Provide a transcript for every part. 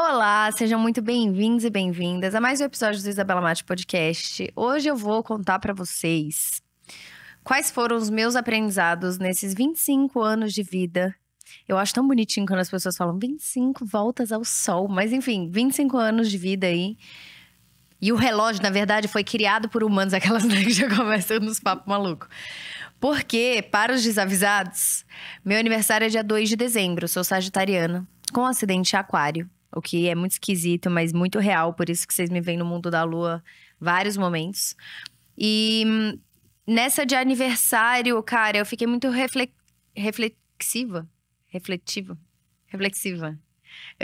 Olá, sejam muito bem-vindos e bem-vindas a mais um episódio do Isabela Mate Podcast. Hoje eu vou contar pra vocês quais foram os meus aprendizados nesses 25 anos de vida. Eu acho tão bonitinho quando as pessoas falam 25 voltas ao sol, mas enfim, 25 anos de vida aí. E o relógio, na verdade, foi criado por humanos, aquelas que já começam nos papos malucos. Porque, para os desavisados, meu aniversário é dia 2 de dezembro, sou sagitariana, com acidente em aquário. O que é muito esquisito, mas muito real. Por isso que vocês me veem no mundo da lua vários momentos. E nessa de aniversário, cara, eu fiquei muito reflexiva. Eu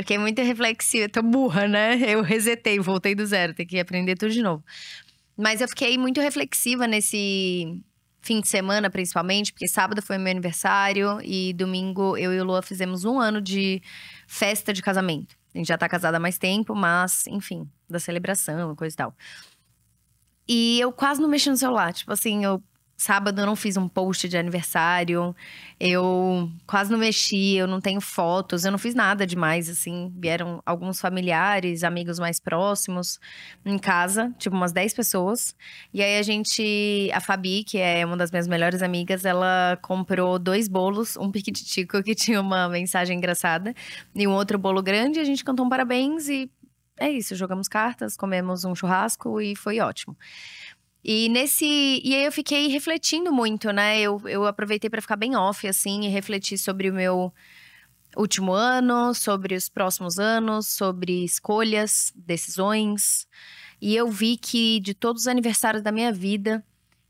fiquei muito reflexiva. Tô burra, né? Eu resetei, voltei do zero. Tem que aprender tudo de novo. Mas eu fiquei muito reflexiva nesse fim de semana, principalmente. Porque sábado foi meu aniversário. E domingo, eu e o Lua fizemos 1 ano de festa de casamento. A gente já tá casada há mais tempo, mas, enfim, da celebração, coisa e tal. E eu quase não mexi no celular. Tipo assim, sábado eu não fiz um post de aniversário. Eu quase não mexi, eu não tenho fotos. Eu não fiz nada demais, assim. Vieram alguns familiares, amigos mais próximos em casa. Tipo, umas 10 pessoas. E aí a Fabi, que é uma das minhas melhores amigas, ela comprou 2 bolos. Um piquititico que tinha uma mensagem engraçada. E um outro bolo grande. E a gente cantou um parabéns e é isso. Jogamos cartas, comemos um churrasco e foi ótimo. E aí eu fiquei refletindo muito, né? Eu aproveitei para ficar bem off, assim, e refletir sobre o meu último ano, sobre os próximos anos, sobre escolhas, decisões. E eu vi que de todos os aniversários da minha vida,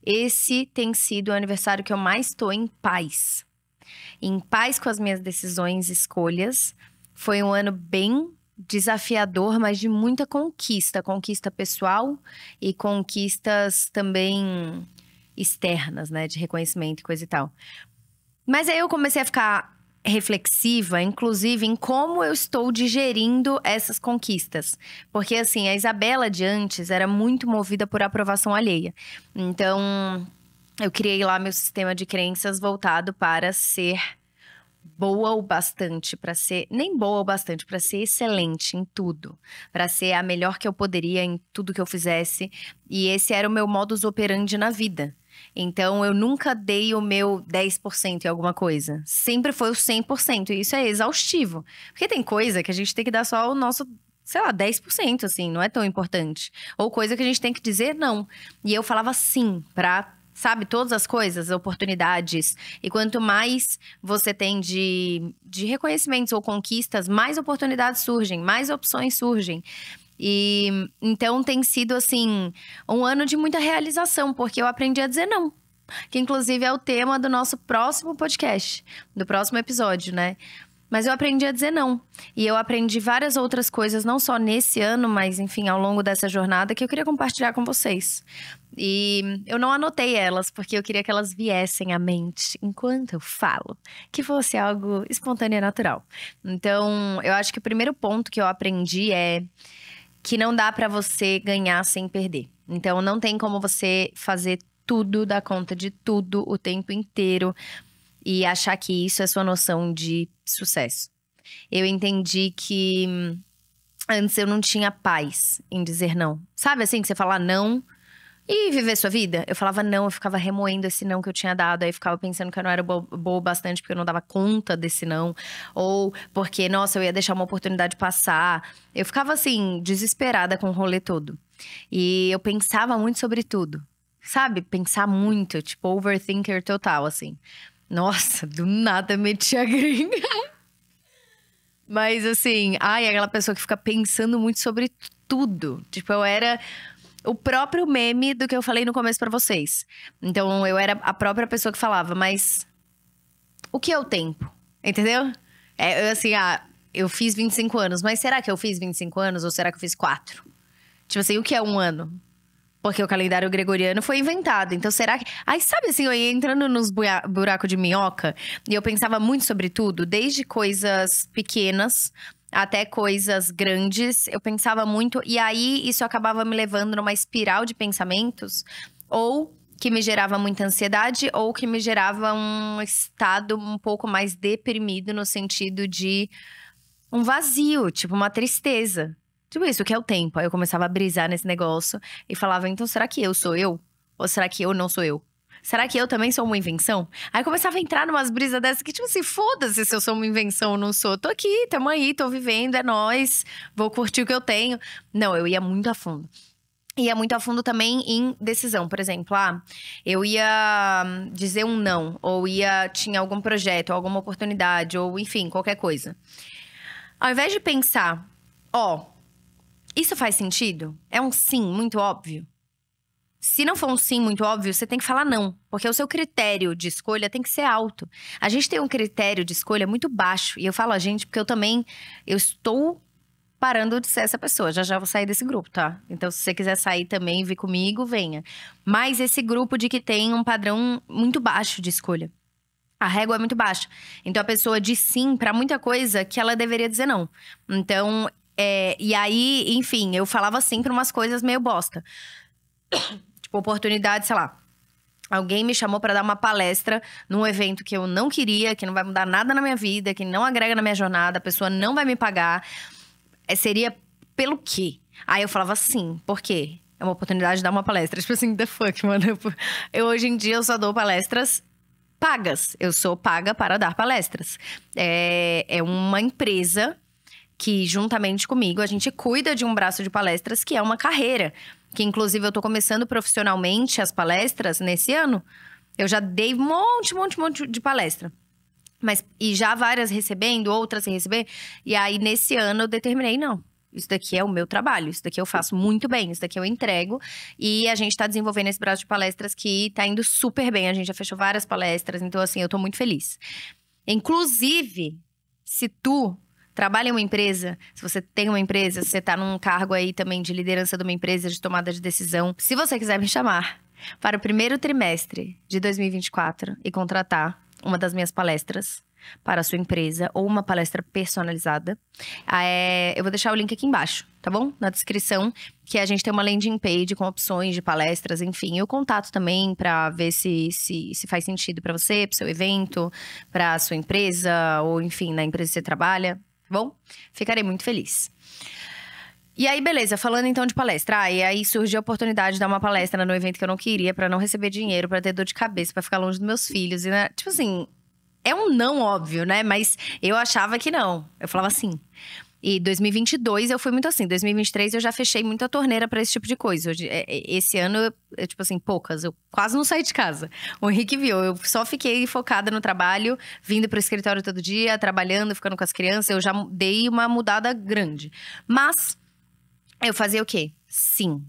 esse tem sido o aniversário que eu mais estou em paz. Em paz com as minhas decisões e escolhas. Foi um ano bem desafiador, mas de muita conquista. Conquista pessoal e conquistas também externas, né? De reconhecimento e coisa e tal. Mas aí eu comecei a ficar reflexiva, inclusive, em como eu estou digerindo essas conquistas. Porque, assim, a Isabela de antes era muito movida por aprovação alheia. Então, eu criei lá meu sistema de crenças voltado para ser boa o bastante para ser, nem boa o bastante, para ser excelente em tudo, para ser a melhor que eu poderia em tudo que eu fizesse, e esse era o meu modus operandi na vida. Então eu nunca dei o meu 10% em alguma coisa, sempre foi o 100%, e isso é exaustivo, porque tem coisa que a gente tem que dar só o nosso, sei lá, 10%, assim, não é tão importante, ou coisa que a gente tem que dizer não, e eu falava sim pra, sabe, todas as coisas, oportunidades. E quanto mais você tem de reconhecimentos ou conquistas, mais oportunidades surgem, mais opções surgem. E então tem sido, assim, um ano de muita realização, porque eu aprendi a dizer não. Que inclusive é o tema do nosso próximo podcast, do próximo episódio, né? Mas eu aprendi a dizer não. E eu aprendi várias outras coisas, não só nesse ano, mas enfim, ao longo dessa jornada, que eu queria compartilhar com vocês. E eu não anotei elas, porque eu queria que elas viessem à mente enquanto eu falo, que fosse algo espontâneo e natural. Então, eu acho que o primeiro ponto que eu aprendi é que não dá pra você ganhar sem perder. Então, não tem como você fazer tudo, dar conta de tudo o tempo inteiro e achar que isso é sua noção de sucesso. Eu entendi que antes eu não tinha paz em dizer não. Sabe assim, que você fala não e viver sua vida? Eu falava não, eu ficava remoendo esse não que eu tinha dado. Aí eu ficava pensando que eu não era boa o bastante porque eu não dava conta desse não. Ou porque, nossa, eu ia deixar uma oportunidade passar. Eu ficava assim, desesperada com o rolê todo. E eu pensava muito sobre tudo. Sabe? Pensar muito, tipo, overthinker total, assim. Nossa, do nada meti a gringa. Mas assim, ai, aquela pessoa que fica pensando muito sobre tudo. Tipo, eu era o próprio meme do que eu falei no começo pra vocês. Então, eu era a própria pessoa que falava, mas o que é o tempo? Entendeu? Assim, eu fiz 25 anos, mas será que eu fiz 25 anos ou será que eu fiz 4? Tipo assim, o que é 1 ano? Porque o calendário gregoriano foi inventado. Então, será que… Aí, sabe assim, eu ia entrando nos buracos de minhoca. E eu pensava muito sobre tudo. Desde coisas pequenas até coisas grandes. Eu pensava muito. E aí, isso acabava me levando numa espiral de pensamentos. Ou que me gerava muita ansiedade. Ou que me gerava um estado um pouco mais deprimido. No sentido de… um vazio, tipo uma tristeza. Tipo isso, que é o tempo. Aí eu começava a brisar nesse negócio e falava, então será que eu sou eu? Ou será que eu não sou eu? Será que eu também sou uma invenção? Aí eu começava a entrar numas brisas dessas que, tipo assim, foda-se se eu sou uma invenção ou não sou. Tô aqui, tamo aí, tô vivendo, é nóis. Vou curtir o que eu tenho. Não, eu ia muito a fundo. Ia muito a fundo também em decisão. Por exemplo, eu ia dizer um não. Ou tinha algum projeto, alguma oportunidade. Ou enfim, qualquer coisa. Ao invés de pensar, isso faz sentido? É um sim muito óbvio? Se não for um sim muito óbvio, você tem que falar não. Porque o seu critério de escolha tem que ser alto. A gente tem um critério de escolha muito baixo. E eu falo a gente porque eu estou parando de ser essa pessoa. Já vou sair desse grupo, tá? Então, se você quiser sair também e vir comigo, venha. Mas esse grupo de que tem um padrão muito baixo de escolha. A régua é muito baixa. Então, a pessoa diz sim pra muita coisa que ela deveria dizer não. Então, e aí, enfim, eu falava sim pra umas coisas meio bosta. Tipo, oportunidade, sei lá. Alguém me chamou pra dar uma palestra num evento que eu não queria, que não vai mudar nada na minha vida, que não agrega na minha jornada, a pessoa não vai me pagar. Seria pelo quê? Aí eu falava sim, por quê? É uma oportunidade de dar uma palestra. Tipo assim, the fuck, mano. Hoje em dia eu só dou palestras pagas. Eu sou paga para dar palestras. É uma empresa que, juntamente comigo, a gente cuida de um braço de palestras que é uma carreira. Que, inclusive, eu tô começando profissionalmente as palestras nesse ano. Eu já dei um monte de palestra. E já várias recebendo, outras sem receber. E aí, nesse ano, eu determinei, não. Isso daqui é o meu trabalho, isso daqui eu faço muito bem, isso daqui eu entrego. E a gente tá desenvolvendo esse braço de palestras que tá indo super bem. A gente já fechou várias palestras, então assim, eu tô muito feliz. Inclusive, se tu trabalha em uma empresa, se você tem uma empresa, se você tá num cargo aí também de liderança de uma empresa, de tomada de decisão. Se você quiser me chamar para o primeiro trimestre de 2024 e contratar uma das minhas palestras para a sua empresa ou uma palestra personalizada, eu vou deixar o link aqui embaixo, tá bom? Na descrição, que a gente tem uma landing page com opções de palestras, enfim. E o contato também para ver se faz sentido para você, para o seu evento, para a sua empresa ou, enfim, na empresa que você trabalha, tá bom? Ficarei muito feliz. E aí, beleza, falando então de palestra. E aí surgiu a oportunidade de dar uma palestra no evento que eu não queria, pra não receber dinheiro, pra ter dor de cabeça, pra ficar longe dos meus filhos. E, né, tipo assim, é um não óbvio, né? Mas eu achava que não. Eu falava assim. E 2022 eu fui muito assim. 2023 eu já fechei muita torneira pra esse tipo de coisa. Esse ano, tipo assim, poucas. Eu quase não saí de casa. O Henrique viu. Eu só fiquei focada no trabalho, vindo pro escritório todo dia, trabalhando, ficando com as crianças. Eu já dei uma mudada grande. Mas eu fazia o quê? Sim.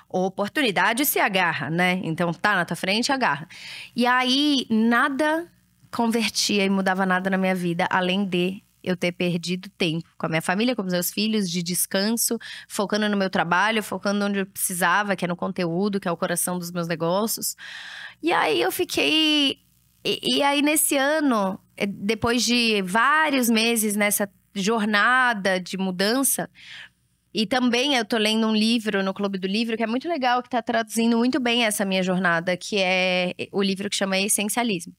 Oportunidade se agarra, né? Então tá na tua frente, agarra. E aí, nada convertia e mudava nada na minha vida, além de eu ter perdido tempo com a minha família, com os meus filhos, de descanso, focando no meu trabalho, focando onde eu precisava, que é no conteúdo, que é o coração dos meus negócios. E aí eu fiquei. E aí, nesse ano, depois de vários meses nessa jornada de mudança. E também eu tô lendo um livro no Clube do Livro, que é muito legal, que tá traduzindo muito bem essa minha jornada, que é o livro que chama Essencialismo.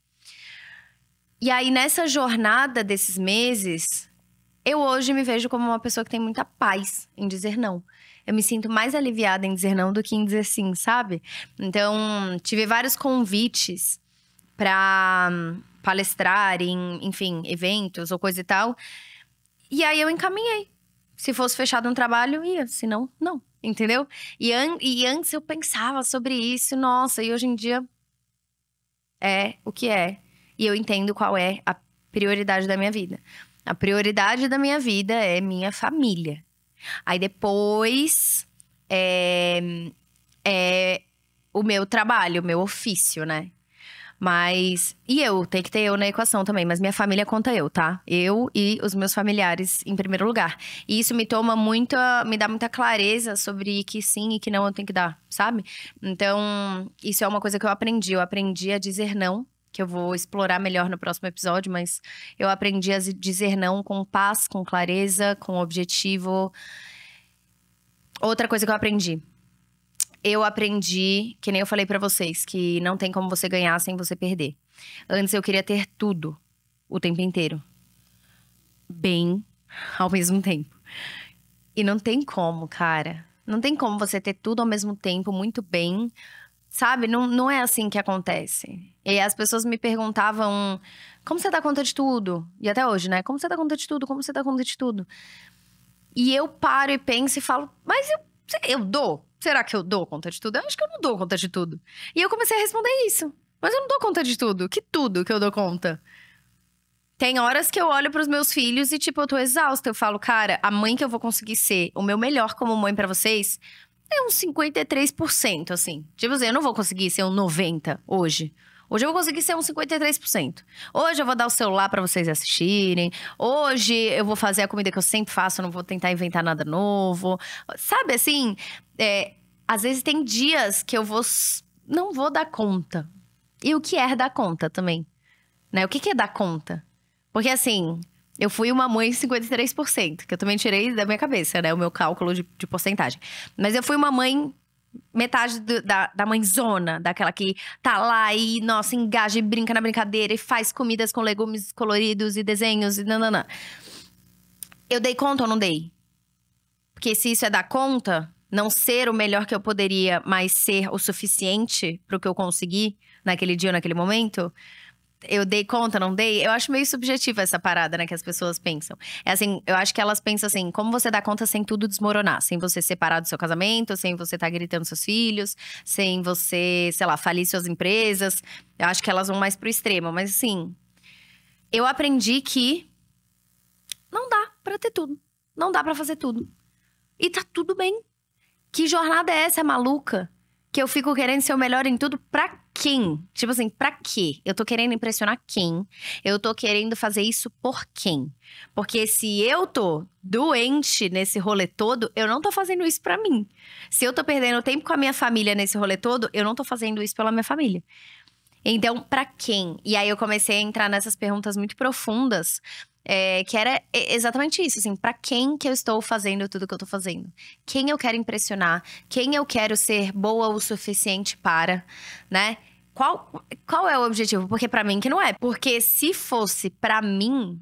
E aí, nessa jornada desses meses, eu hoje me vejo como uma pessoa que tem muita paz em dizer não. Eu me sinto mais aliviada em dizer não do que em dizer sim, sabe? Então, tive vários convites pra palestrar em, enfim, eventos ou coisa e tal. E aí, eu encaminhei. Se fosse fechado um trabalho, ia. Se não, não. Entendeu? E antes eu pensava sobre isso. Nossa, e hoje em dia é o que é. E eu entendo qual é a prioridade da minha vida. A prioridade da minha vida é minha família. Aí depois é o meu trabalho, o meu ofício, né? Mas. E eu, tem que ter eu na equação também. Mas minha família conta eu, tá? Eu e os meus familiares em primeiro lugar. E isso me dá muita clareza sobre que sim e que não eu tenho que dar, sabe? Então, isso é uma coisa que eu aprendi. Eu aprendi a dizer não, que eu vou explorar melhor no próximo episódio, mas eu aprendi a dizer não com paz, com clareza, com objetivo. Outra coisa que eu aprendi. Eu aprendi, que nem eu falei pra vocês, que não tem como você ganhar sem você perder. Antes eu queria ter tudo, o tempo inteiro. Bem ao mesmo tempo. E não tem como, cara. Não tem como você ter tudo ao mesmo tempo, muito bem. Sabe? Não é assim que acontece. E as pessoas me perguntavam, como você dá conta de tudo? E até hoje, né? Como você dá conta de tudo? Como você dá conta de tudo? E eu paro e penso e falo, mas eu dou? Será que eu dou conta de tudo? Eu acho que eu não dou conta de tudo. E eu comecei a responder isso. Mas eu não dou conta de tudo. Que tudo que eu dou conta? Tem horas que eu olho pros meus filhos e, tipo, eu tô exausta. Eu falo, cara, a mãe que eu vou conseguir ser, o meu melhor como mãe pra vocês, é uns 53%, assim. Tipo assim, eu não vou conseguir ser um 90% hoje. Hoje eu vou conseguir ser um 53%. Hoje eu vou dar o celular pra vocês assistirem. Hoje eu vou fazer a comida que eu sempre faço, eu não vou tentar inventar nada novo. Sabe, assim, às vezes tem dias que eu não vou dar conta. E o que é dar conta também? Né? O que é dar conta? Porque assim, eu fui uma mãe 53%, que eu também tirei da minha cabeça, né? O meu cálculo de porcentagem. Mas eu fui uma mãe, metade da mãezona, daquela que tá lá e, nossa, engaja e brinca na brincadeira e faz comidas com legumes coloridos e desenhos e nananã. Eu dei conta ou não dei? Porque se isso é dar conta, não ser o melhor que eu poderia, mas ser o suficiente pro que eu consegui naquele dia ou naquele momento, eu dei conta, não dei? Eu acho meio subjetiva essa parada, né, que as pessoas pensam. É assim, eu acho que elas pensam assim, como você dá conta sem tudo desmoronar? Sem você separar do seu casamento, sem você estar gritando seus filhos, sem você, sei lá, falir suas empresas. Eu acho que elas vão mais pro extremo. Mas assim, eu aprendi que não dá pra ter tudo. Não dá pra fazer tudo. E tá tudo bem. Que jornada é essa maluca? Que eu fico querendo ser o melhor em tudo pra quem? Tipo assim, pra quê? Eu tô querendo impressionar quem? Eu tô querendo fazer isso por quem? Porque se eu tô doente nesse rolê todo, eu não tô fazendo isso pra mim. Se eu tô perdendo tempo com a minha família nesse rolê todo, eu não tô fazendo isso pela minha família. Então, pra quem? E aí eu comecei a entrar nessas perguntas muito profundas, que era exatamente isso, assim, pra quem que eu estou fazendo tudo que eu tô fazendo? Quem eu quero impressionar? Quem eu quero ser boa o suficiente para, né? Qual é o objetivo? Porque pra mim que não é. Porque se fosse pra mim,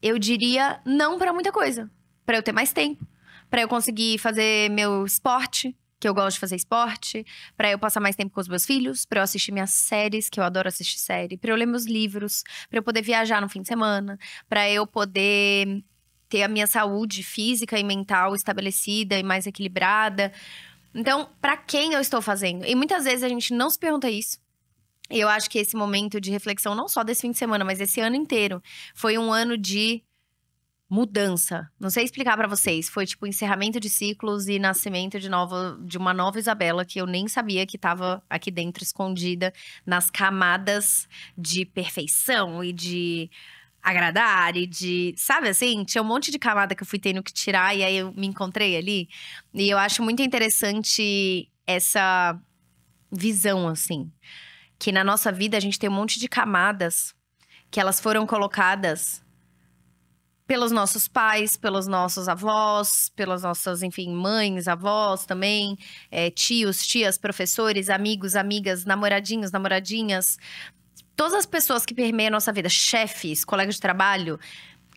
eu diria não pra muita coisa. Pra eu ter mais tempo, pra eu conseguir fazer meu esporte, que eu gosto de fazer esporte, pra eu passar mais tempo com os meus filhos, pra eu assistir minhas séries, que eu adoro assistir série, pra eu ler meus livros, pra eu poder viajar no fim de semana, pra eu poder ter a minha saúde física e mental estabelecida e mais equilibrada. Então, pra quem eu estou fazendo? E muitas vezes a gente não se pergunta isso. E eu acho que esse momento de reflexão, não só desse fim de semana, mas esse ano inteiro, foi um ano de mudança. Não sei explicar pra vocês. Foi tipo encerramento de ciclos e nascimento de uma nova Isabela que eu nem sabia que tava aqui dentro, escondida nas camadas de perfeição e de agradar e de, sabe assim? Tinha um monte de camada que eu fui tendo que tirar e aí eu me encontrei ali. E eu acho muito interessante essa visão, assim. Que na nossa vida a gente tem um monte de camadas que elas foram colocadas pelos nossos pais, pelos nossos avós, pelas nossas, enfim, mães, avós também, tios, tias, professores, amigos, amigas, namoradinhos, namoradinhas. Todas as pessoas que permeiam a nossa vida, chefes, colegas de trabalho,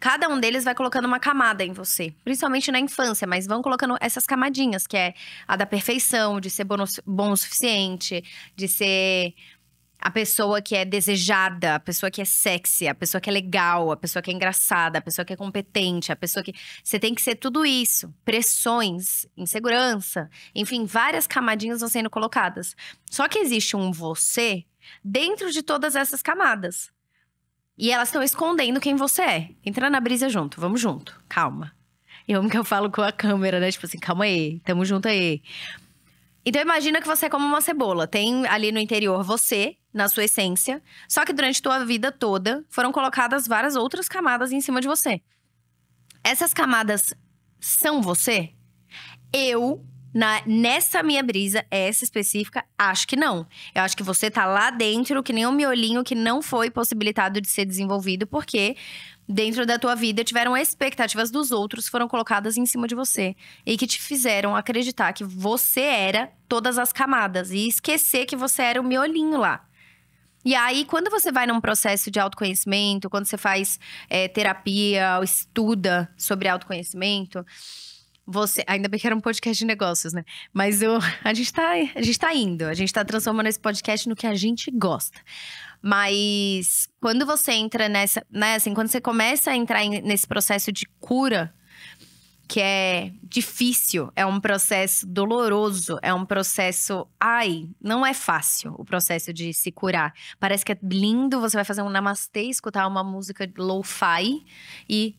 cada um deles vai colocando uma camada em você. Principalmente na infância, mas vão colocando essas camadinhas, que é a da perfeição, de ser bom o suficiente, de ser a pessoa que é desejada, a pessoa que é sexy, a pessoa que é legal, a pessoa que é engraçada, a pessoa que é competente, a pessoa que… Você tem que ser tudo isso. Pressões, insegurança, enfim, várias camadinhas vão sendo colocadas. Só que existe um você dentro de todas essas camadas. E elas estão escondendo quem você é. Entra na brisa junto, vamos junto, calma. Eu amo que eu falo com a câmera, né? Tipo assim, calma aí, tamo junto aí. Então imagina que você é como uma cebola. Tem ali no interior você, na sua essência. Só que durante tua vida toda, foram colocadas várias outras camadas em cima de você. Essas camadas são você? Nessa minha brisa, essa específica, acho que não. Eu acho que você tá lá dentro, que nem um miolinho que não foi possibilitado de ser desenvolvido, porque dentro da tua vida tiveram expectativas dos outros, foram colocadas em cima de você. E que te fizeram acreditar que você era todas as camadas. E esquecer que você era o miolinho lá. E aí, quando você vai num processo de autoconhecimento, quando você faz terapia, ou estuda sobre autoconhecimento, ainda bem que era um podcast de negócios, né? Mas a gente tá indo, a gente tá transformando esse podcast no que a gente gosta. Mas quando você entra nessa, né, assim, quando você começa a entrar nesse processo de cura, que é difícil, é um processo doloroso, é um processo… não é fácil o processo de se curar. Parece que é lindo, você vai fazer um namastê, escutar uma música lo-fi e…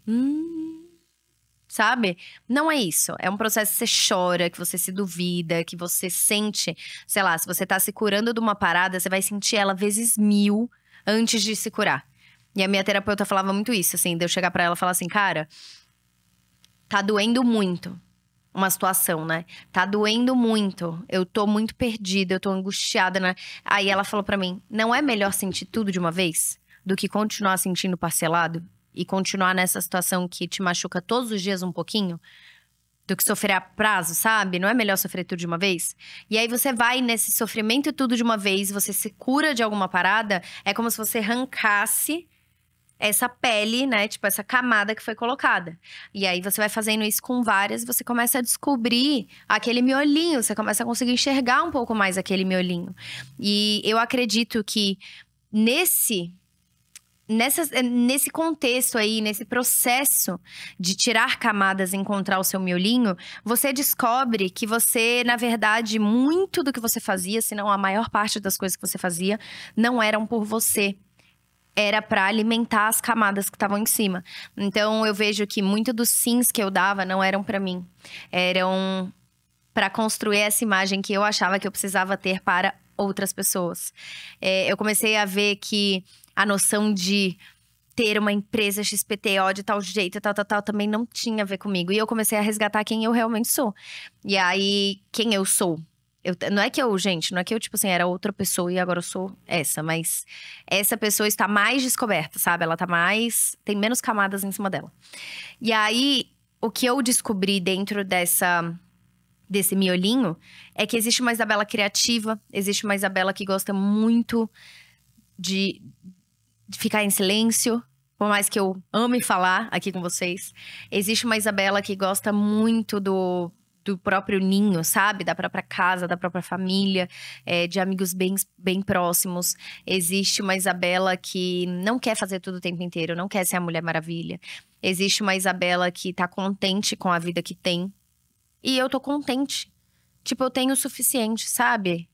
sabe? Não é isso. É um processo que você chora, que você se duvida, que você sente… Sei lá, se você tá se curando de uma parada, você vai sentir ela vezes 1000 antes de se curar. E a minha terapeuta falava muito isso, assim, de eu chegar pra ela e falar assim, cara… Tá doendo muito uma situação, né? Tá doendo muito. Eu tô muito perdida, eu tô angustiada, né? Aí ela falou pra mim, não é melhor sentir tudo de uma vez? Do que continuar sentindo parcelado? E continuar nessa situação que te machuca todos os dias um pouquinho? Do que sofrer a prazo, sabe? Não é melhor sofrer tudo de uma vez? E aí você vai nesse sofrimento tudo de uma vez, você se cura de alguma parada, é como se você arrancasse essa pele, né? Tipo, essa camada que foi colocada. E aí você vai fazendo isso com várias e você começa a descobrir aquele miolinho. Você começa a conseguir enxergar um pouco mais aquele miolinho. E eu acredito que nesse contexto aí, nesse processo de tirar camadas e encontrar o seu miolinho, você descobre que você, na verdade, muito do que você fazia, se não a maior parte das coisas que você fazia, não eram por você. Era pra alimentar as camadas que estavam em cima. Então, eu vejo que muito dos sims que eu dava não eram pra mim. Eram pra construir essa imagem que eu achava que eu precisava ter para outras pessoas. Eu comecei a ver que a noção de ter uma empresa XPTO de tal jeito, tal, também não tinha a ver comigo. E eu comecei a resgatar quem eu realmente sou. E aí, quem eu sou? Não é que eu, tipo assim, era outra pessoa e agora eu sou essa. Mas essa pessoa está mais descoberta, sabe? Ela tá tem menos camadas em cima dela. E aí, o que eu descobri dentro desse miolinho é que existe uma Isabela criativa. Existe uma Isabela que gosta muito de ficar em silêncio. Por mais que eu ame falar aqui com vocês. Existe uma Isabela que gosta muito do próprio ninho, sabe? Da própria casa, da própria família, de amigos bem próximos. Existe uma Isabela que não quer fazer tudo o tempo inteiro, não quer ser a Mulher Maravilha. Existe uma Isabela que tá contente com a vida que tem. E eu tô contente. Tipo, eu tenho o suficiente, sabe?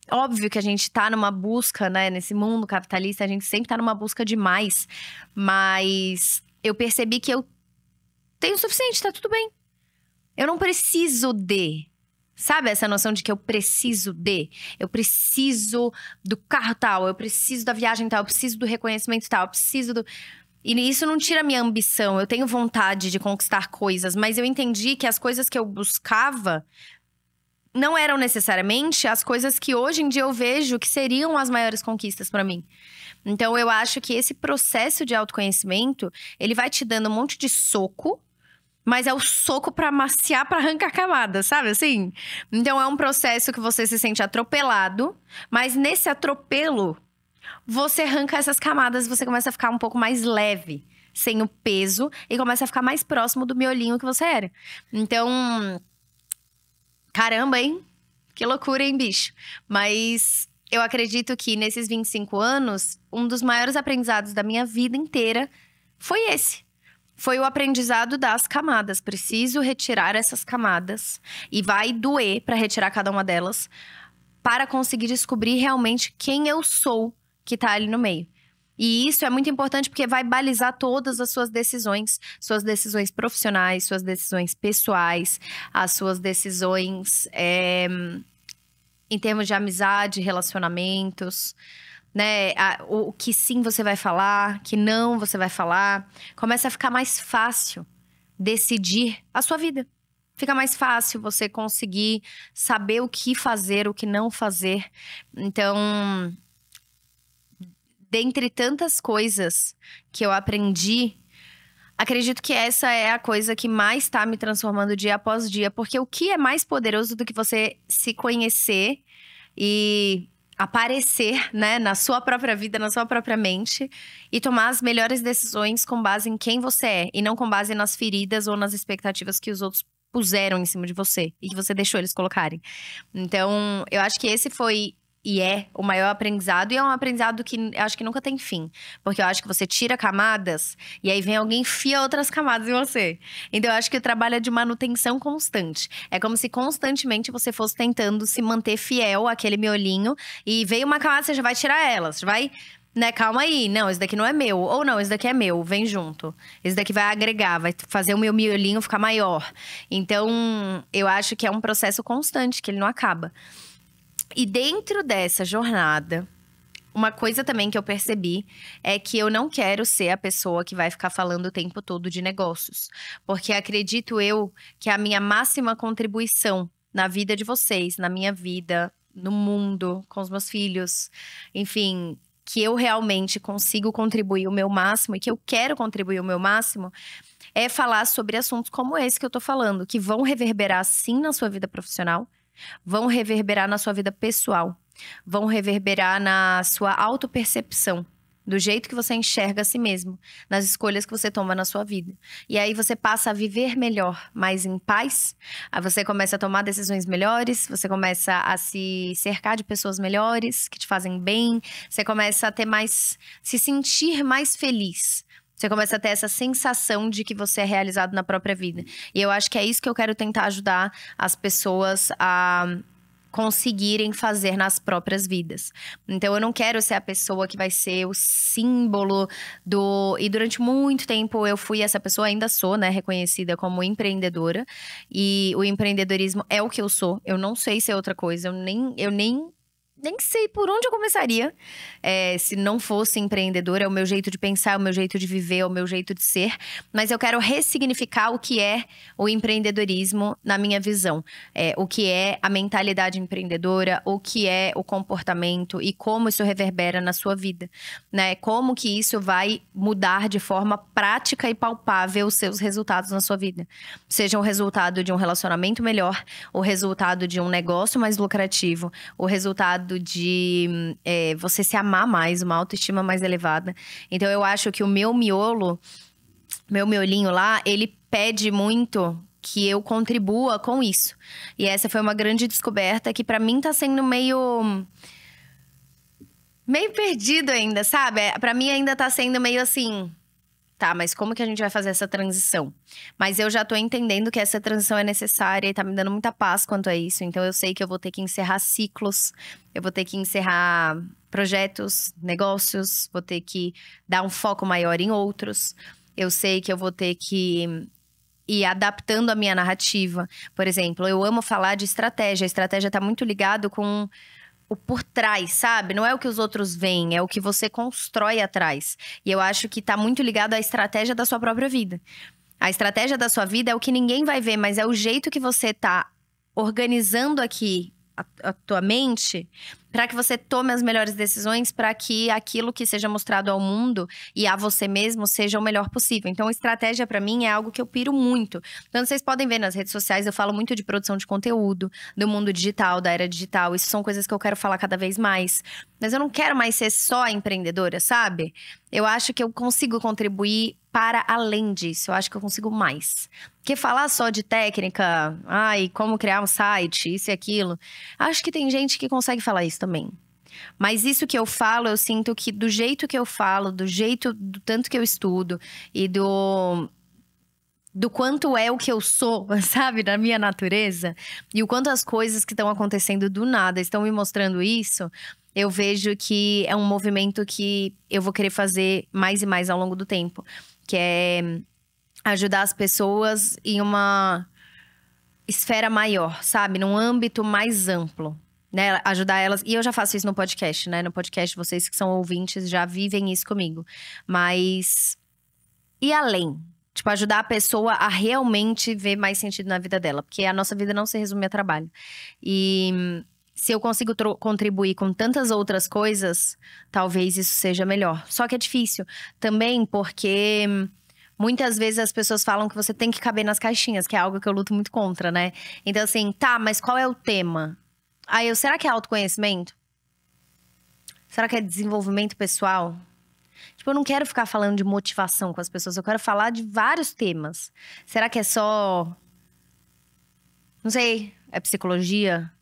Óbvio que a gente tá numa busca, né? Nesse mundo capitalista, a gente sempre tá numa busca de mais. Mas eu percebi que eu tenho o suficiente, tá tudo bem. Eu não preciso de… Sabe essa noção de que eu preciso de? Eu preciso do carro tal, eu preciso da viagem tal, eu preciso do reconhecimento tal, eu preciso do… E isso não tira a minha ambição. Eu tenho vontade de conquistar coisas, mas eu entendi que as coisas que eu buscava não eram necessariamente as coisas que hoje em dia eu vejo que seriam as maiores conquistas pra mim. Então eu acho que esse processo de autoconhecimento, ele vai te dando um monte de soco, mas é o soco pra amaciar, pra arrancar camada, sabe assim? Então é um processo que você se sente atropelado, mas nesse atropelo, você arranca essas camadas e você começa a ficar um pouco mais leve, sem o peso, e começa a ficar mais próximo do miolinho que você era. Então, caramba, hein? Que loucura, hein, bicho? Mas eu acredito que nesses 25 anos, um dos maiores aprendizados da minha vida inteira foi esse. Foi o aprendizado das camadas. Preciso retirar essas camadas. E vai doer para retirar cada uma delas. Para conseguir descobrir realmente quem eu sou que tá ali no meio. E isso é muito importante porque vai balizar todas as suas decisões. Suas decisões profissionais, suas decisões pessoais. As suas decisões em termos de amizade, relacionamentos… né? O que sim você vai falar, que não você vai falar. Começa a ficar mais fácil decidir a sua vida. Fica mais fácil você conseguir saber o que fazer, o que não fazer. Então, dentre tantas coisas que eu aprendi, acredito que essa é a coisa que mais está me transformando dia após dia. Porque o que é mais poderoso do que você se conhecer e aparecer, né, na sua própria vida, na sua própria mente e tomar as melhores decisões com base em quem você é e não com base nas feridas ou nas expectativas que os outros puseram em cima de você e que você deixou eles colocarem. Então, eu acho que esse foi e é o maior aprendizado, e é um aprendizado que eu acho que nunca tem fim. Porque eu acho que você tira camadas e aí vem alguém e enfia outras camadas em você. Então eu acho que o trabalho é de manutenção constante. É como se constantemente você fosse tentando se manter fiel àquele miolinho e veio uma camada, você já vai tirar ela, você vai, né, calma aí, não, esse daqui não é meu. Ou não, esse daqui é meu, vem junto. Esse daqui vai agregar, vai fazer o meu miolinho ficar maior. Então, eu acho que é um processo constante, que ele não acaba. E dentro dessa jornada, uma coisa também que eu percebi é que eu não quero ser a pessoa que vai ficar falando o tempo todo de negócios. Porque acredito eu que a minha máxima contribuição na vida de vocês, na minha vida, no mundo, com os meus filhos, enfim, que eu realmente consigo contribuir o meu máximo e que eu quero contribuir o meu máximo, é falar sobre assuntos como esse que eu tô falando, que vão reverberar sim na sua vida profissional, vão reverberar na sua vida pessoal, vão reverberar na sua autopercepção, do jeito que você enxerga a si mesmo, nas escolhas que você toma na sua vida. E aí você passa a viver melhor, mais em paz, aí você começa a tomar decisões melhores, você começa a se cercar de pessoas melhores, que te fazem bem, você começa a ter mais, se sentir mais feliz. Você começa a ter essa sensação de que você é realizado na própria vida. E eu acho que é isso que eu quero tentar ajudar as pessoas a conseguirem fazer nas próprias vidas. Então, eu não quero ser a pessoa que vai ser o símbolo do... E durante muito tempo eu fui essa pessoa, ainda sou, né, reconhecida como empreendedora. E o empreendedorismo é o que eu sou. Eu não sei ser outra coisa. Eu nem sei por onde eu começaria se não fosse empreendedora. É o meu jeito de pensar, é o meu jeito de viver, é o meu jeito de ser. Mas eu quero ressignificar o que é o empreendedorismo na minha visão. O que é a mentalidade empreendedora, o que é o comportamento e como isso reverbera na sua vida, né? Como que isso vai mudar de forma prática e palpável os seus resultados na sua vida. Seja o resultado de um relacionamento melhor, o resultado de um negócio mais lucrativo, o resultado de você se amar mais, uma autoestima mais elevada. Então eu acho que o meu miolo, meu miolinho lá, ele pede muito que eu contribua com isso. E essa foi uma grande descoberta que pra mim tá sendo meio perdido ainda, sabe? Pra mim ainda tá sendo meio assim... Tá, mas como que a gente vai fazer essa transição? Mas eu já tô entendendo que essa transição é necessária e tá me dando muita paz quanto a isso. Então eu sei que eu vou ter que encerrar ciclos, eu vou ter que encerrar projetos, negócios, vou ter que dar um foco maior em outros. Eu sei que eu vou ter que ir adaptando a minha narrativa. Por exemplo, eu amo falar de estratégia. A estratégia tá muito ligado com o por trás, sabe? Não é o que os outros veem, é o que você constrói atrás. E eu acho que tá muito ligado à estratégia da sua própria vida. A estratégia da sua vida é o que ninguém vai ver, mas é o jeito que você tá organizando aqui a tua mente para que você tome as melhores decisões, para que aquilo que seja mostrado ao mundo e a você mesmo seja o melhor possível. Então, estratégia para mim é algo que eu piro muito. Então, vocês podem ver nas redes sociais, eu falo muito de produção de conteúdo, do mundo digital, da era digital. Isso são coisas que eu quero falar cada vez mais. Mas eu não quero mais ser só empreendedora, sabe? Eu acho que eu consigo contribuir para além disso. Eu acho que eu consigo mais. Porque falar só de técnica, como criar um site, isso e aquilo. Acho que tem gente que consegue falar isso também. Mas isso que eu falo, eu sinto que do jeito que eu falo, do tanto que eu estudo e do quanto é o que eu sou, sabe? Da minha natureza. E o quanto as coisas que estão acontecendo do nada estão me mostrando isso. Eu vejo que é um movimento que eu vou querer fazer mais e mais ao longo do tempo. Que é ajudar as pessoas em uma esfera maior, sabe? Num âmbito mais amplo, né? Ajudar elas. E eu já faço isso no podcast, né? No podcast, vocês que são ouvintes já vivem isso comigo. Mas e além? Tipo, ajudar a pessoa a realmente ver mais sentido na vida dela. Porque a nossa vida não se resume a trabalho. E se eu consigo contribuir com tantas outras coisas, talvez isso seja melhor. Só que é difícil. Também porque muitas vezes as pessoas falam que você tem que caber nas caixinhas, que é algo que eu luto muito contra, né? Então assim, tá, mas qual é o tema? Será que é autoconhecimento? Será que é desenvolvimento pessoal? Tipo, eu não quero ficar falando de motivação com as pessoas, eu quero falar de vários temas. Será que é só… Não sei, é psicologia?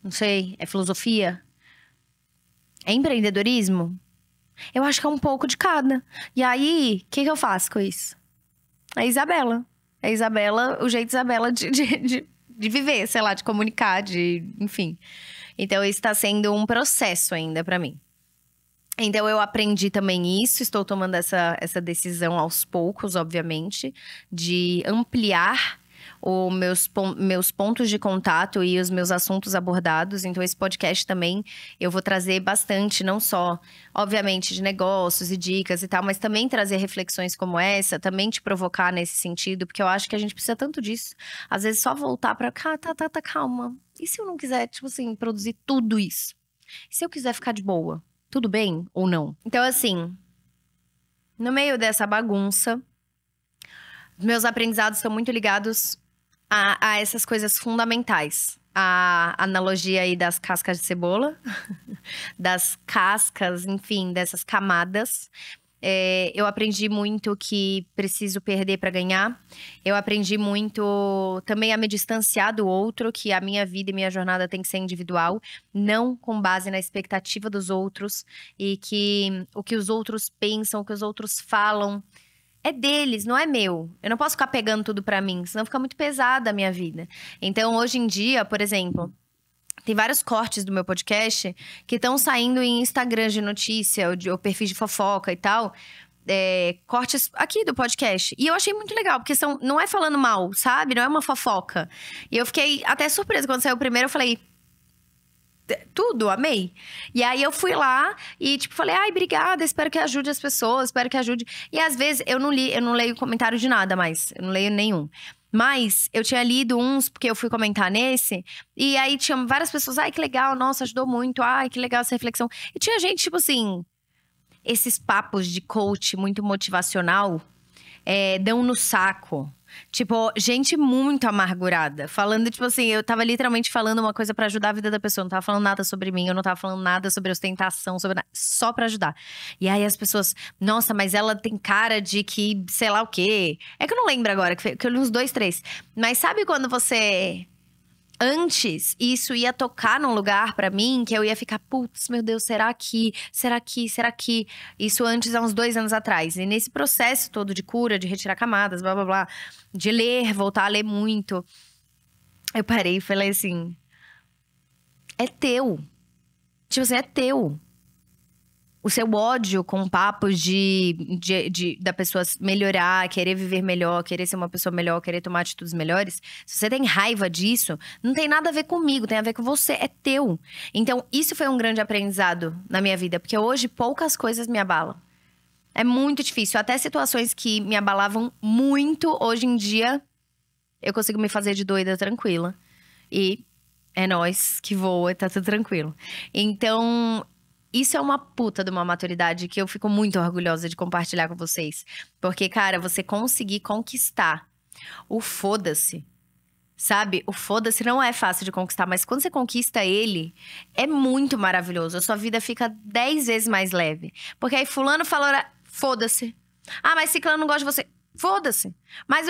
Não sei, é filosofia? É empreendedorismo? Eu acho que é um pouco de cada. E aí, o que eu faço com isso? É Isabela. É Isabela, o jeito Isabela de viver, sei lá, de comunicar, enfim. Então, isso tá sendo um processo ainda pra mim. Então, eu aprendi também isso, estou tomando essa decisão aos poucos, obviamente, de ampliar os meus pontos de contato e os meus assuntos abordados. Então, esse podcast também eu vou trazer bastante, não só, obviamente, de negócios e dicas e tal, mas também trazer reflexões como essa, também te provocar nesse sentido, porque eu acho que a gente precisa tanto disso. Às vezes, só voltar pra cá, tá, calma. E se eu não quiser, tipo assim, produzir tudo isso? E se eu quiser ficar de boa? Tudo bem ou não? Então, assim, no meio dessa bagunça, meus aprendizados são muito ligados a essas coisas fundamentais. A analogia aí das cascas de cebola, das cascas, enfim, dessas camadas. Eu aprendi muito que preciso perder para ganhar. Eu aprendi muito também a me distanciar do outro, que a minha vida e minha jornada tem que ser individual, não com base na expectativa dos outros, e que o que os outros pensam, o que os outros falam é deles, não é meu. Eu não posso ficar pegando tudo pra mim, senão fica muito pesada a minha vida. Então, hoje em dia, por exemplo, tem vários cortes do meu podcast que estão saindo em Instagram de notícia, ou perfis de fofoca e tal. Cortes aqui do podcast. E eu achei muito legal, porque não é falando mal, sabe? Não é uma fofoca. E eu fiquei até surpresa. Quando saiu o primeiro, eu falei… Tudo, amei. E aí eu fui lá e, tipo, falei, ai, obrigada, espero que ajude as pessoas, espero que ajude. E às vezes eu não leio comentário de nada mais, eu não leio nenhum. Mas eu tinha lido uns, porque eu fui comentar nesse, e aí tinha várias pessoas, ai, que legal, nossa, ajudou muito, ai, que legal essa reflexão. E tinha gente, tipo assim, esses papos de coach muito motivacional, dão no saco. Tipo, gente muito amargurada. Falando, tipo assim, eu tava literalmente falando uma coisa pra ajudar a vida da pessoa. Eu não tava falando nada sobre mim, eu não tava falando nada sobre ostentação, sobre nada, só pra ajudar. E aí as pessoas, nossa, mas ela tem cara de que, sei lá o quê. É que eu não lembro agora, que eu li uns 2, 3. Mas sabe quando você… Antes, isso ia tocar num lugar pra mim que eu ia ficar, putz, meu Deus, será que? Isso antes, há uns 2 anos atrás. E nesse processo todo de cura, de retirar camadas, blá, blá, blá, de ler, voltar a ler muito, eu parei e falei assim, é teu. Tipo assim, é teu. O seu ódio com papos da pessoa melhorar, querer viver melhor, querer ser uma pessoa melhor, querer tomar atitudes melhores. Se você tem raiva disso, não tem nada a ver comigo, tem a ver com você, é teu. Então, isso foi um grande aprendizado na minha vida, porque hoje poucas coisas me abalam. É muito difícil, até situações que me abalavam muito, hoje em dia, eu consigo me fazer de doida tranquila. E é nóis que voa e tá tudo tranquilo. Então… Isso é uma puta de uma maturidade que eu fico muito orgulhosa de compartilhar com vocês. Porque, cara, você conseguir conquistar o foda-se, sabe? O foda-se não é fácil de conquistar, mas quando você conquista ele, é muito maravilhoso. A sua vida fica 10 vezes mais leve. Porque aí fulano falou, foda-se. Ah, mas ciclano não gosta de você. Foda-se. Mas…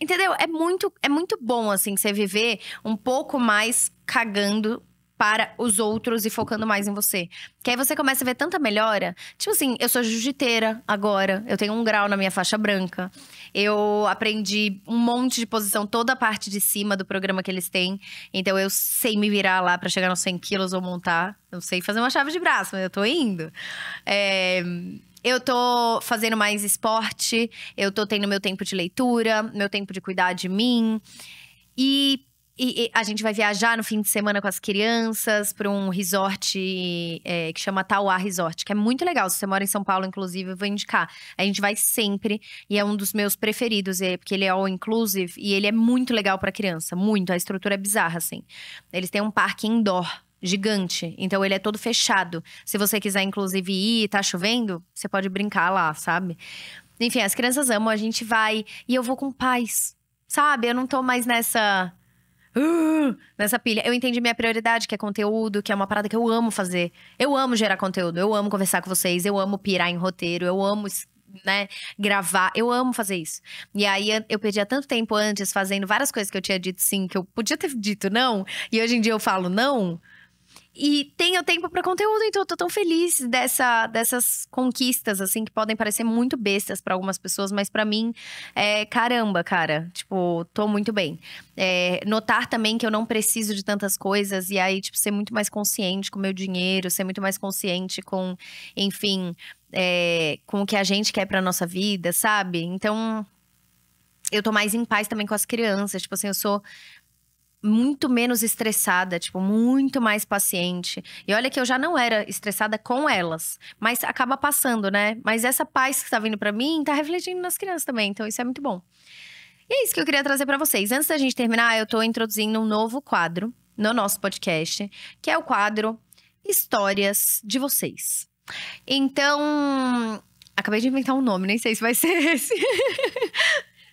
Entendeu? É muito bom, assim, você viver um pouco mais cagando para os outros e focando mais em você. Que aí você começa a ver tanta melhora. Tipo assim, eu sou jiu-jiteira agora. Eu tenho 1 grau na minha faixa branca. Eu aprendi um monte de posição, toda a parte de cima do programa que eles têm. Então eu sei me virar lá para chegar nos 100 quilos ou montar. Eu sei fazer uma chave de braço, mas eu tô indo. Eu tô fazendo mais esporte. Eu tô tendo meu tempo de leitura, meu tempo de cuidar de mim. E a gente vai viajar no fim de semana com as crianças para um resort que chama Tauá Resort, que é muito legal. Se você mora em São Paulo, inclusive, eu vou indicar. A gente vai sempre e é um dos meus preferidos, porque ele é all inclusive e ele é muito legal para criança, muito. A estrutura é bizarra, assim. Eles têm um parque indoor gigante, então ele é todo fechado. Se você quiser, inclusive, ir e tá chovendo, você pode brincar lá, sabe? Enfim, as crianças amam, a gente vai e eu vou com paz, sabe? Eu não tô mais nessa… nessa pilha. Eu entendi minha prioridade, que é conteúdo, que é uma parada que eu amo fazer. Eu amo gerar conteúdo, eu amo conversar com vocês, eu amo pirar em roteiro, eu amo, né, gravar. Eu amo fazer isso. E aí eu perdia tanto tempo antes fazendo várias coisas que eu tinha dito sim, que eu podia ter dito não. E hoje em dia eu falo não. E tenho tempo pra conteúdo, então eu tô tão feliz dessas conquistas, assim, que podem parecer muito bestas pra algumas pessoas, mas pra mim, caramba, cara. Tipo, tô muito bem. Notar também que eu não preciso de tantas coisas, e aí, tipo, ser muito mais consciente com o meu dinheiro, ser muito mais consciente com, enfim, com o que a gente quer pra nossa vida, sabe? Então, eu tô mais em paz também com as crianças. Tipo assim, eu sou muito menos estressada, tipo, muito mais paciente. E olha que eu já não era estressada com elas, mas acaba passando, né? Mas essa paz que tá vindo pra mim tá refletindo nas crianças também, então isso é muito bom. E é isso que eu queria trazer pra vocês. Antes da gente terminar, eu tô introduzindo um novo quadro no nosso podcast, que é o quadro Histórias de Vocês. Então, acabei de inventar um nome, nem sei se vai ser esse.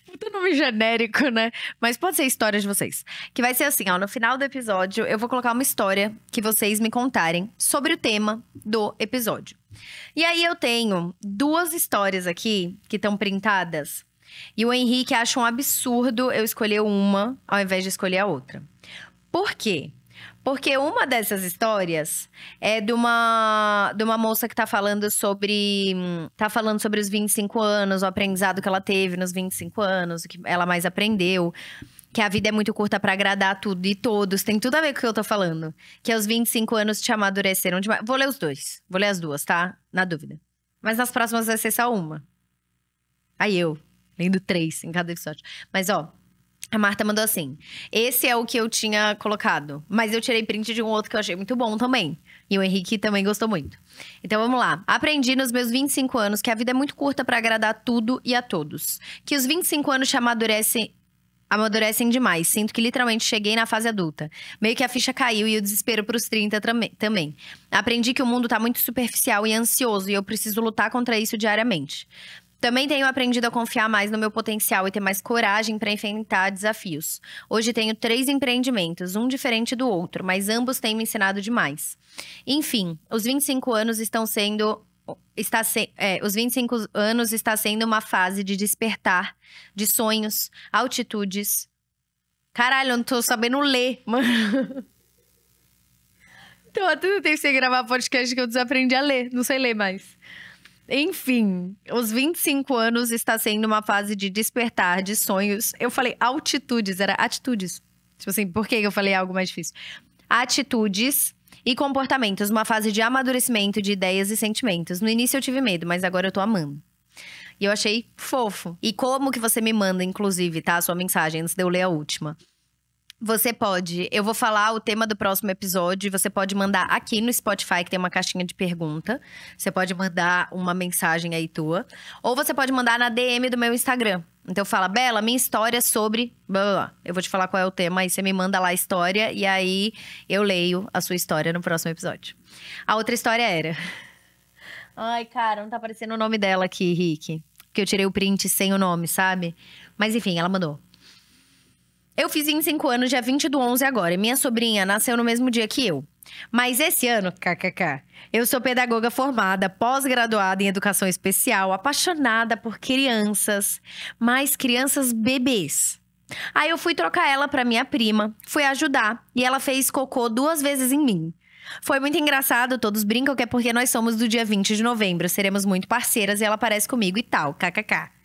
Puta nome genérico, né? Mas pode ser história de vocês. Que vai ser assim, ó. No final do episódio, eu vou colocar uma história que vocês me contarem sobre o tema do episódio. E aí, eu tenho 2 histórias aqui que estão printadas. E o Henrique acha um absurdo eu escolher uma ao invés de escolher a outra. Por quê? Porque uma dessas histórias é de uma moça que tá falando sobre os 25 anos, o aprendizado que ela teve nos 25 anos, o que ela mais aprendeu. Que a vida é muito curta pra agradar tudo e todos. Tem tudo a ver com o que eu tô falando. Que aos 25 anos te amadureceram demais. Vou ler os dois. Vou ler as duas, tá? Na dúvida. Mas nas próximas vai ser só uma. Aí eu, lendo 3 em cada episódio. Mas ó, a Marta mandou assim: esse é o que eu tinha colocado, mas eu tirei print de um outro que eu achei muito bom também. E o Henrique também gostou muito. Então vamos lá. Aprendi nos meus 25 anos que a vida é muito curta pra agradar tudo e a todos. Que os 25 anos te amadurecem demais. Sinto que literalmente cheguei na fase adulta. Meio que a ficha caiu e o desespero pros 30 também. Aprendi que o mundo tá muito superficial e ansioso e eu preciso lutar contra isso diariamente. Também tenho aprendido a confiar mais no meu potencial e ter mais coragem para enfrentar desafios. Hoje tenho 3 empreendimentos, um diferente do outro, mas ambos têm me ensinado demais. Enfim, os 25 anos os 25 anos está sendo uma fase de despertar, de sonhos, altitudes. Caralho, eu não tô sabendo ler, mano. Então, há tanto tempo sem gravar podcast que eu desaprendi a ler, não sei ler mais. Enfim, os 25 anos está sendo uma fase de despertar, de sonhos. Eu falei altitudes, era atitudes. Tipo assim, por que eu falei algo mais difícil? Atitudes e comportamentos, uma fase de amadurecimento de ideias e sentimentos. No início eu tive medo, mas agora eu tô amando. E eu achei fofo. E como que você me manda, inclusive, tá? A sua mensagem, antes de eu ler a última. Você pode, eu vou falar o tema do próximo episódio, você pode mandar aqui no Spotify, que tem uma caixinha de pergunta. Você pode mandar uma mensagem aí tua. Ou você pode mandar na DM do meu Instagram. Então fala, Bela, minha história sobre... Blá, blá, blá. Eu vou te falar qual é o tema, aí você me manda lá a história. E aí eu leio a sua história no próximo episódio. A outra história era... Ai, cara, não tá aparecendo o nome dela aqui, Rick. Porque eu tirei o print sem o nome, sabe? Mas enfim, ela mandou. Eu fiz 25 anos, dia 20/11 agora. E minha sobrinha nasceu no mesmo dia que eu. Mas esse ano, kkk, eu sou pedagoga formada, pós-graduada em educação especial, apaixonada por crianças, mas crianças bebês. Aí eu fui trocar ela pra minha prima, fui ajudar e ela fez cocô 2 vezes em mim. Foi muito engraçado, todos brincam que é porque nós somos do dia 20 de novembro, seremos muito parceiras e ela parece comigo e tal, kkk.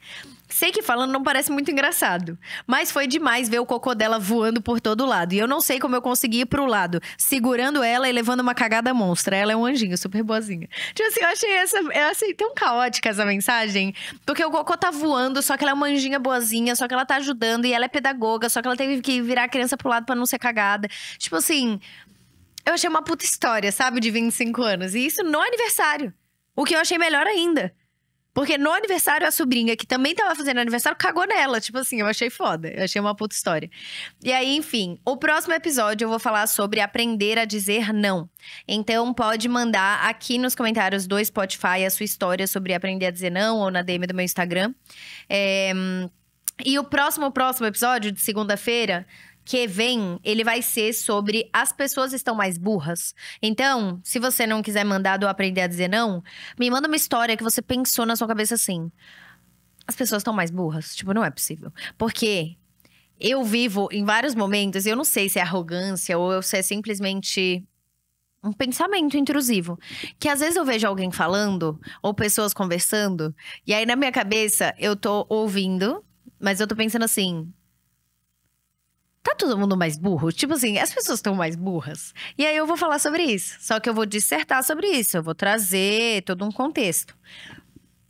Sei que falando não parece muito engraçado, mas foi demais ver o cocô dela voando por todo lado. E eu não sei como eu consegui ir pro lado, segurando ela e levando uma cagada monstra. Ela é um anjinho, super boazinha. Tipo assim, eu achei tão caótica essa mensagem. Porque o cocô tá voando, só que ela é uma anjinha boazinha, só que ela tá ajudando e ela é pedagoga, só que ela teve que virar a criança pro lado pra não ser cagada. Tipo assim, eu achei uma puta história, sabe, de 25 anos. E isso no aniversário. O que eu achei melhor ainda. Porque no aniversário, a sobrinha, que também tava fazendo aniversário, cagou nela. Tipo assim, eu achei foda. Eu achei uma puta história. E aí, enfim, o próximo episódio eu vou falar sobre aprender a dizer não. Então, pode mandar aqui nos comentários do Spotify a sua história sobre aprender a dizer não, ou na DM do meu Instagram. E o próximo episódio, de segunda-feira, que vem, ele vai ser sobre as pessoas estão mais burras. Então, se você não quiser mandar do Aprender a Dizer Não, me manda uma história que você pensou na sua cabeça assim. As pessoas estão mais burras? Tipo, não é possível. Porque eu vivo em vários momentos, eu não sei se é arrogância ou se é simplesmente um pensamento intrusivo. Que às vezes eu vejo alguém falando, ou pessoas conversando, e aí na minha cabeça eu tô ouvindo, mas eu tô pensando assim. Tá todo mundo mais burro? Tipo assim, as pessoas estão mais burras. E aí eu vou falar sobre isso. Só que eu vou dissertar sobre isso. Eu vou trazer todo um contexto.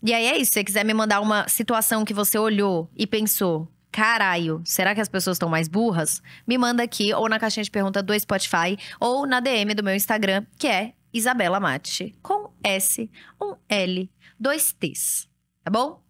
E aí é isso. Se você quiser me mandar uma situação que você olhou e pensou: caralho, será que as pessoas estão mais burras? Me manda aqui, ou na caixinha de pergunta do Spotify, ou na DM do meu Instagram, que é Isabela Mate, com S, um L, 2 T's. Tá bom?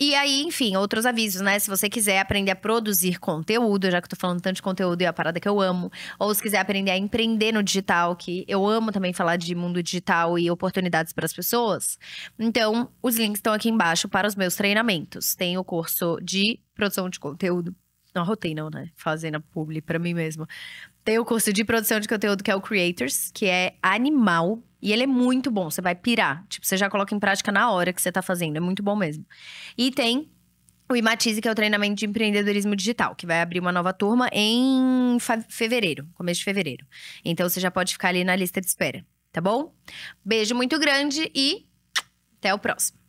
E aí, enfim, outros avisos, né? Se você quiser aprender a produzir conteúdo, já que eu tô falando tanto de conteúdo e é a parada que eu amo. Ou se quiser aprender a empreender no digital, que eu amo também falar de mundo digital e oportunidades para as pessoas. Então, os links estão aqui embaixo para os meus treinamentos. Tem o curso de produção de conteúdo. Não arrotei não, né? Fazendo a publi pra mim mesma. Tem o curso de produção de conteúdo, que é o Creators, que é animal. E ele é muito bom, você vai pirar. Tipo, você já coloca em prática na hora que você tá fazendo, é muito bom mesmo. E tem o Imatize, que é o treinamento de empreendedorismo digital, que vai abrir uma nova turma em fevereiro, começo de fevereiro. Então, você já pode ficar ali na lista de espera, tá bom? Beijo muito grande e até o próximo.